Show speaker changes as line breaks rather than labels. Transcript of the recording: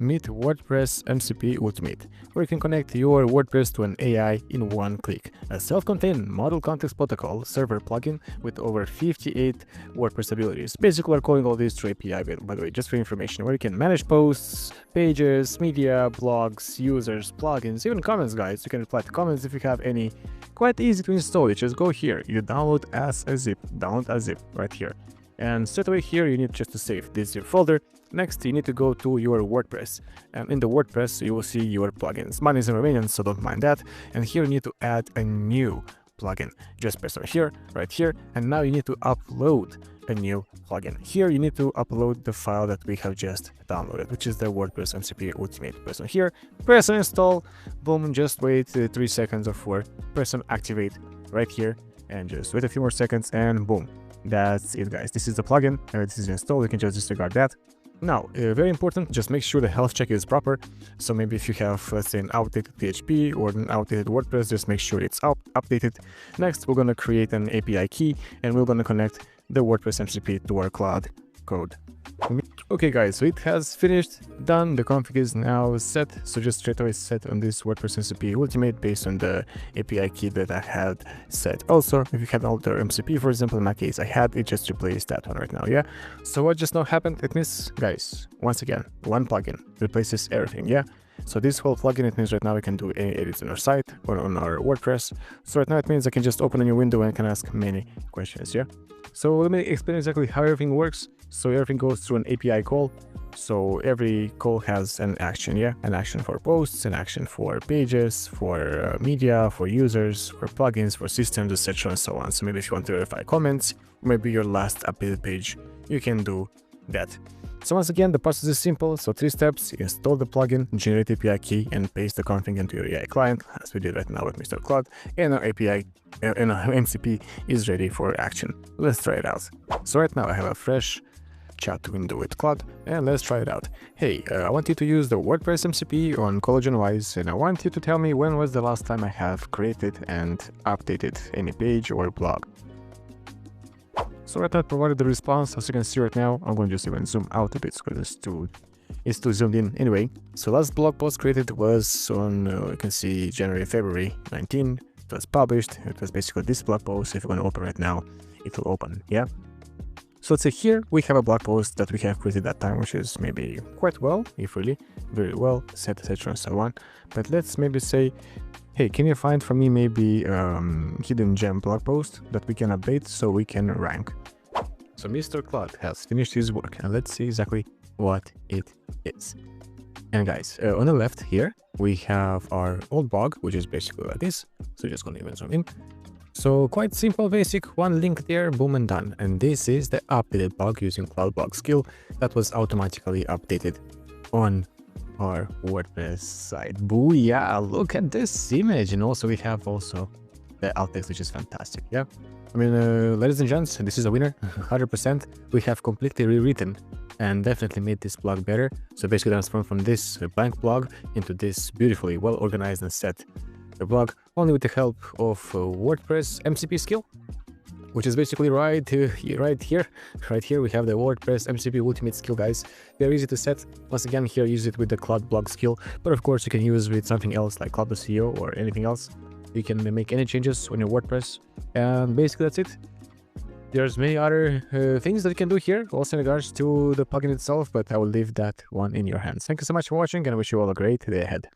meet WordPress MCP Ultimate, where you can connect your WordPress to an AI in one click. A self-contained model context protocol server plugin with over 58 WordPress abilities. Basically, we're calling all this through API, by the way, just for information, where you can manage posts, pages, media, blogs, users, plugins, even comments, guys. You can reply to comments if you have any. Quite easy to install. You just go here, you download as a zip, right here. And straight away here, you need just to save this zip folder. Next, you need to go to your WordPress. And in the WordPress, you will see your plugins. Mine is in Romanian, so don't mind that. And here you need to add a new plugin. Just press on here, right here. And now you need to upload a new plugin. Here you need to upload the file that we have just downloaded, which is the WordPress MCP Ultimate. Press on here, press on install, boom, just wait 3 seconds or 4, press on activate right here, and just wait a few more seconds, and boom. That's it, guys. This is the plugin. This is installed. You can just disregard that. Now, very important, just make sure the health check is proper. So maybe if you have, let's say, an outdated PHP or an outdated WordPress, just make sure it's updated. Next, we're going to create an API key, and we're going to connect the WordPress MCP to our Claude Code. Okay, guys, so it has finished, done. The config is now set, so just straight away set on this WordPress MCP Ultimate based on the API key that I had set. Also, if you had an older MCP, for example, in my case, I had it, just replaced that one right now, yeah? So what just now happened? It means, guys, once again, one plugin replaces everything, yeah? So this whole plugin, it means right now we can do any edits on our site or on our WordPress. So right now it means I can just open a new window and can ask many questions, yeah? So let me explain exactly how everything works. So everything goes through an API call. So every call has an action, yeah? An action for posts, an action for pages, for media, for users, for plugins, for systems, etc. and so on. So maybe if you want to verify comments, maybe your last updated page, you can do that. So once again, the process is simple. So 3 steps: install the plugin, generate API key, and paste the config into your AI client, as we did right now with Mr. Claude, and our API and our MCP is ready for action. Let's try it out. So right now I have a fresh chat window with Claude, and let's try it out. Hey, I want you to use the WordPress MCP on Collagen Wise, and I want you to tell me when was the last time I have created and updated any page or blog. So right now I provided the response. As you can see right now, I'm going to just even zoom out a bit because it's too zoomed in. Anyway, so last blog post created was on, you can see February 19. It was published. It was basically this blog post. If you're going to open right now, it will open, yeah? So let's say here we have a blog post that we have created that time, which is maybe quite well, if really, very well set, etc. and so on. But let's maybe say, hey, can you find for me maybe hidden gem blog post that we can update so we can rank? So Mr. Claude has finished his work, and let's see exactly what it is. And guys, on the left here, we have our old blog, which is basically like this. So just gonna even zoom in. So quite simple, basic, one link there, boom and done. And this is the updated blog using Claude Blog skill that was automatically updated on our WordPress site. Booyah, look at this image. And also we have also the alt text, which is fantastic, yeah? I mean, ladies and gents, this is a winner, 100%. We have completely rewritten and definitely made this blog better. So basically transformed from this blank blog into this beautifully well organized and set blog, only with the help of WordPress MCP skill, which is basically right here we have the WordPress MCP Ultimate skill, guys. Very easy to set. Once again, here use it with the Claude Blog skill, but of course you can use with something else like Claude SEO or anything else. You can make any changes on your WordPress, and basically that's it. There's many other things that you can do here, also in regards to the plugin itself, but I will leave that one in your hands. Thank you so much for watching, and I wish you all a great day ahead.